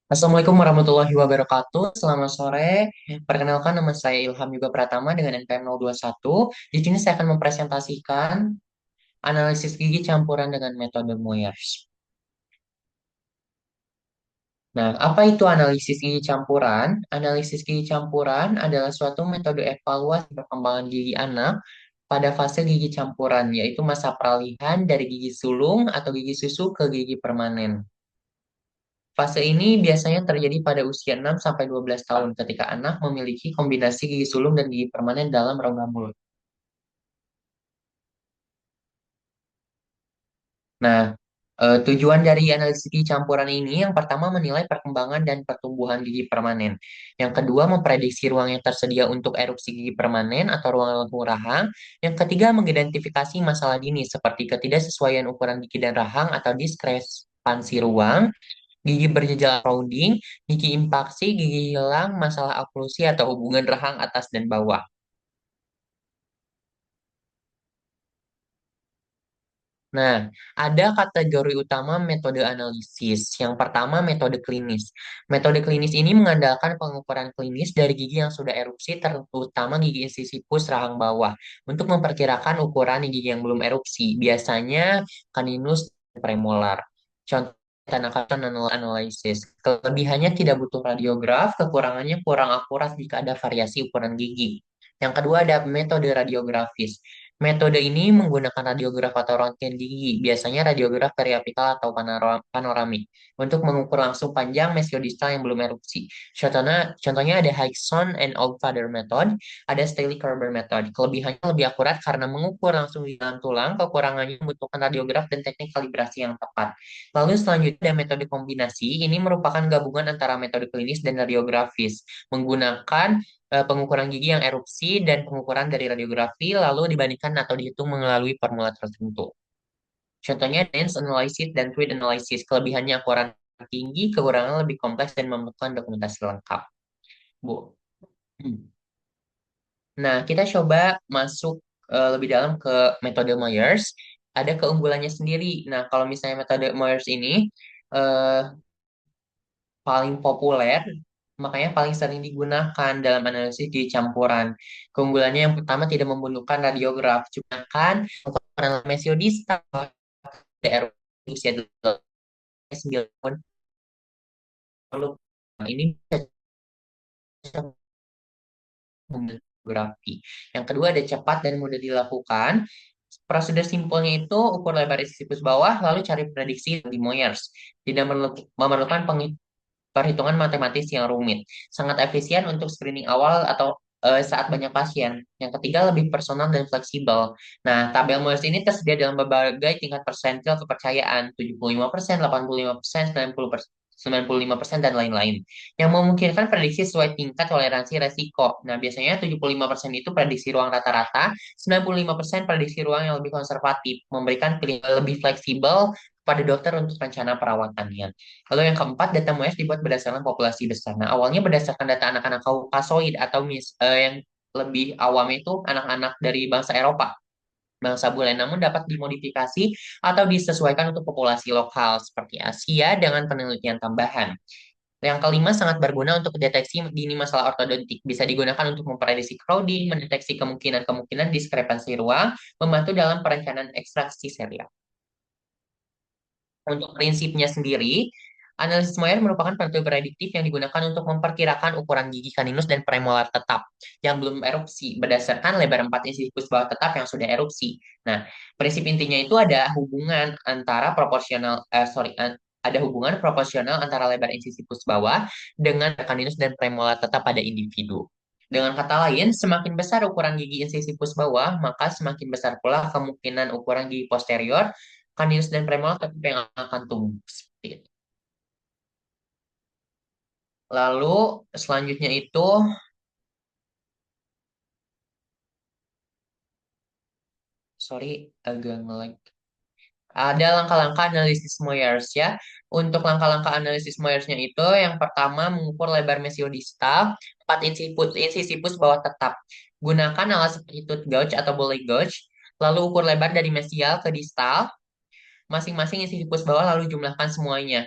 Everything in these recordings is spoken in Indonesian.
Assalamualaikum warahmatullahi wabarakatuh. Selamat sore. Perkenalkan nama saya Ilham Juga Pratama dengan NPM 021. Di sini saya akan mempresentasikan analisis gigi campuran dengan metode Moyers. Nah, apa itu analisis gigi campuran? Analisis gigi campuran adalah suatu metode evaluasi perkembangan gigi anak pada fase gigi campuran, yaitu masa peralihan dari gigi sulung atau gigi susu ke gigi permanen. Fase ini biasanya terjadi pada usia 6 sampai 12 tahun ketika anak memiliki kombinasi gigi sulung dan gigi permanen dalam rongga mulut. Nah, tujuan dari analisis gigi campuran ini yang pertama menilai perkembangan dan pertumbuhan gigi permanen. Yang kedua memprediksi ruang yang tersedia untuk erupsi gigi permanen atau ruang lengkung rahang. Yang ketiga mengidentifikasi masalah dini seperti ketidaksesuaian ukuran gigi dan rahang atau diskrepansi ruang. Gigi berjejak crowding, gigi impaksi, gigi hilang, masalah oklusi atau hubungan rahang atas dan bawah. Nah, ada kategori utama metode analisis. Yang pertama, metode klinis. Metode klinis ini mengandalkan pengukuran klinis dari gigi yang sudah erupsi, terutama gigi insisipus rahang bawah, untuk memperkirakan ukuran gigi yang belum erupsi, biasanya kaninus dan premolar. Contoh Tanaka analysis. Kelebihannya tidak butuh radiograf, kekurangannya kurang akurat jika ada variasi ukuran gigi. Yang kedua ada metode radiografis. Metode ini menggunakan radiograf atau röntgen gigi, biasanya radiograf periapikal atau panoramik, untuk mengukur langsung panjang mesiodistal yang belum erupsi. Contohnya ada Hickson and Oldfather method, ada Staley Kerber method. Kelebihannya lebih akurat karena mengukur langsung di dalam tulang, kekurangannya membutuhkan radiograf dan teknik kalibrasi yang tepat. Lalu selanjutnya ada metode kombinasi, ini merupakan gabungan antara metode klinis dan radiografis, menggunakan pengukuran gigi yang erupsi dan pengukuran dari radiografi lalu dibandingkan atau dihitung melalui formula tertentu. Contohnya dense analysis dan fluid analysis. Kelebihannya akurat tinggi, kekurangan lebih kompleks dan memerlukan dokumentasi lengkap. Bu. Nah, kita coba masuk lebih dalam ke metode Myers. Ada keunggulannya sendiri. Nah, kalau misalnya metode Myers ini eh, paling populer, makanya paling sering digunakan dalam analisis di campuran. Keunggulannya yang pertama tidak membutuhkan radiograf, cuma kan ukuran mesiodistal daerah usia 9 tahun perlu. Nah, ini bisa radiografi. Yang kedua ada cepat dan mudah dilakukan. Prosedur simpelnya itu ukur lebar isi siput bawah, lalu cari prediksi di Moyers. Tidak memerlukan perhitungan matematis yang rumit. Sangat efisien untuk screening awal atau saat banyak pasien. Yang ketiga, lebih personal dan fleksibel. Nah, tabel Moyers ini tersedia dalam berbagai tingkat persentil kepercayaan, 75%, 85%, 90%, 95% dan lain-lain. Yang memungkinkan prediksi sesuai tingkat toleransi resiko. Nah, biasanya 75% itu prediksi ruang rata-rata, 95% prediksi ruang yang lebih konservatif, memberikan pilihan lebih fleksibel pada dokter untuk rencana perawatannya. Lalu yang keempat, data MOS dibuat berdasarkan populasi besar. Nah, awalnya berdasarkan data anak-anak Kaukasoid atau yang lebih awam itu anak-anak dari bangsa Eropa, bangsa bule, namun dapat dimodifikasi atau disesuaikan untuk populasi lokal seperti Asia dengan penelitian tambahan. Yang kelima, sangat berguna untuk deteksi dini masalah ortodontik. Bisa digunakan untuk memprediksi crowding, mendeteksi kemungkinan-kemungkinan diskrepansi ruang, membantu dalam perencanaan ekstraksi serial. Untuk prinsipnya sendiri, analisis Moyer merupakan metode prediktif yang digunakan untuk memperkirakan ukuran gigi kaninus dan premolar tetap yang belum erupsi berdasarkan lebar 4 insidikus bawah tetap yang sudah erupsi. Nah, prinsip intinya itu ada hubungan proporsional antara lebar insidikus bawah dengan kaninus dan premolar tetap pada individu. Dengan kata lain, semakin besar ukuran gigi insidikus bawah, maka semakin besar pula kemungkinan ukuran gigi posterior Kanius dan Premal tetap yang akan tumbuh seperti itu. Lalu selanjutnya itu, sorry agak nge-lag. Ada langkah-langkah analisis Moyers ya. Untuk langkah-langkah analisis Moyersnya itu, yang pertama mengukur lebar mesiodistal, 4 insisipus bawah tetap. Gunakan alat seperti tooth gauge atau bullet gauge, lalu ukur lebar dari mesial ke distal, masing-masing insisipus bawah lalu jumlahkan semuanya.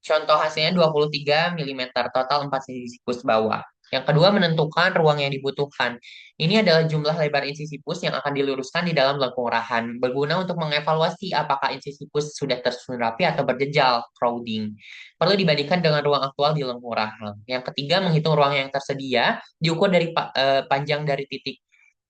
Contoh hasilnya 23 milimeter total 4 sisi pus bawah. Yang kedua, menentukan ruang yang dibutuhkan. Ini adalah jumlah lebar insisipus yang akan diluruskan di dalam lengkung rahan, berguna untuk mengevaluasi apakah insisipus sudah tersusun rapi atau berjejal, crowding. Perlu dibandingkan dengan ruang aktual di lengkung rahang. Yang ketiga, menghitung ruang yang tersedia, diukur dari panjang dari titik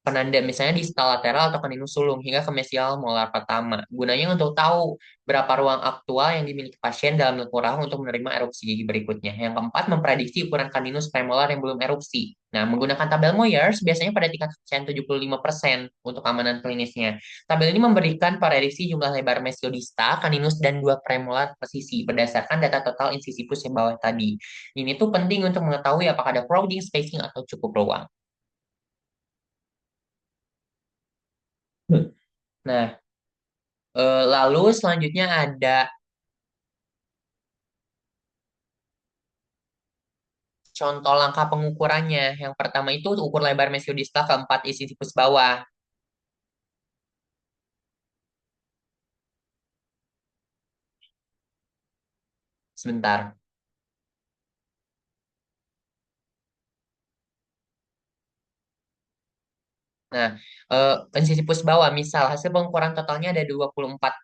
penanda misalnya di skala lateral atau kaninus sulung hingga ke mesial molar pertama. Gunanya untuk tahu berapa ruang aktual yang dimiliki pasien dalam lengkung rahang untuk menerima erupsi gigi berikutnya. Yang keempat, memprediksi ukuran kaninus premolar yang belum erupsi. Nah, menggunakan tabel Moyers biasanya pada tingkat kepercayaan 75% untuk keamanan klinisnya. Tabel ini memberikan prediksi jumlah lebar mesiodista, kaninus, dan dua premolar presisi berdasarkan data total insisipus yang bawah tadi. Ini tuh penting untuk mengetahui apakah ada crowding, spacing, atau cukup ruang. Nah, lalu selanjutnya ada contoh langkah pengukurannya. Yang pertama itu ukur lebar mesiodistal keempat isi sipus bawah. Sebentar. Nah, isi sipus bawah, misal hasil pengukuran totalnya ada 24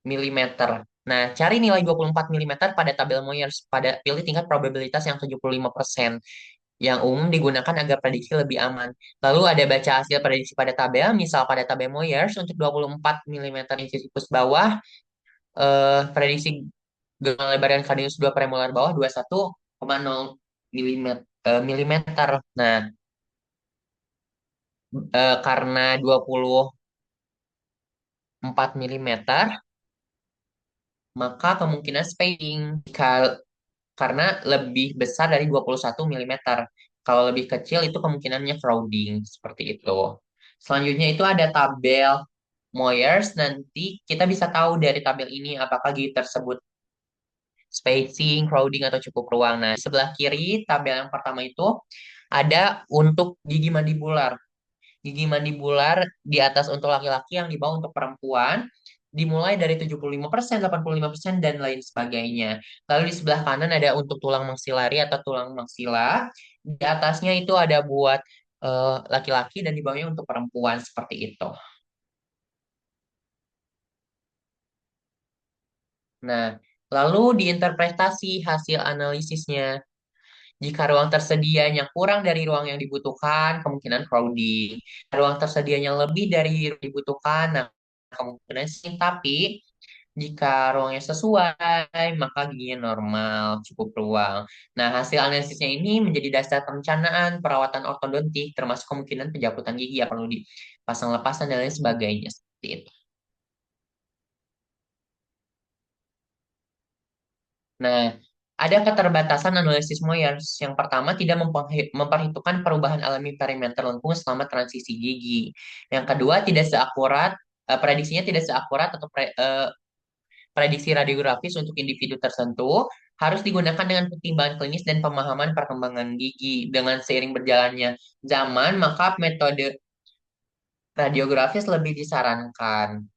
milimeter. Nah, cari nilai 24 milimeter pada tabel Moyers. Pilih tingkat probabilitas yang 75%. Yang umum digunakan agar prediksi lebih aman. Lalu ada baca hasil prediksi pada tabel, misal pada tabel Moyers untuk 24 milimeter isi sipus bawah, prediksi gelombang lebar dan radius 2 premolar bawah 21,0 milimeter. Milimeter. Nah, karena 24 milimeter, maka kemungkinan spacing karena lebih besar dari 21 milimeter. Kalau lebih kecil itu kemungkinannya crowding seperti itu. Selanjutnya itu ada tabel Moyers. Nanti kita bisa tahu dari tabel ini apakah gigi tersebut spacing, crowding, atau cukup ruang. Nah, di sebelah kiri tabel yang pertama itu ada untuk gigi mandibular. Gigi mandibular di atas untuk laki-laki, yang di bawah untuk perempuan. Dimulai dari 75%, 85%, dan lain sebagainya. Lalu di sebelah kanan ada untuk tulang maksilari atau tulang maksila. Di atasnya itu ada buat laki-laki dan di bawahnya untuk perempuan seperti itu. Nah, lalu diinterpretasi hasil analisisnya. Jika ruang tersedianya kurang dari ruang yang dibutuhkan, kemungkinan crowding. Ruang tersedianya lebih dari yang dibutuhkan, nah kemungkinan sih. Tapi jika ruangnya sesuai, maka giginya normal, cukup ruang. Nah, hasil analisisnya ini menjadi dasar perencanaan perawatan ortodontik, termasuk kemungkinan pencabutan gigi yang perlu dipasang lepasan dan lain sebagainya. Seperti itu. Nah, ada keterbatasan analisis Moyers. Yang pertama, tidak memperhitungkan perubahan alami perimeter lengkung selama transisi gigi. Yang kedua, tidak seakurat, prediksinya tidak seakurat atau prediksi radiografis untuk individu tertentu harus digunakan dengan pertimbangan klinis dan pemahaman perkembangan gigi. Dengan seiring berjalannya zaman, maka metode radiografis lebih disarankan.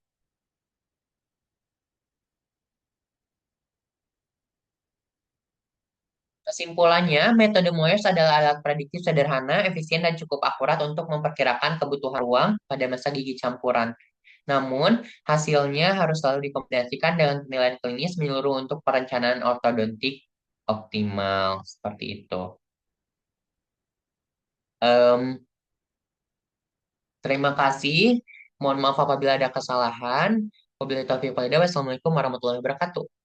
Kesimpulannya, metode Moyers adalah alat prediktif sederhana, efisien, dan cukup akurat untuk memperkirakan kebutuhan ruang pada masa gigi campuran. Namun, hasilnya harus selalu dikombinasikan dengan penilaian klinis menyeluruh untuk perencanaan ortodontik optimal. Seperti itu. Em, Terima kasih. Mohon maaf apabila ada kesalahan. Wabillahi taufiq walhidayah. Wassalamualaikum warahmatullahi wabarakatuh.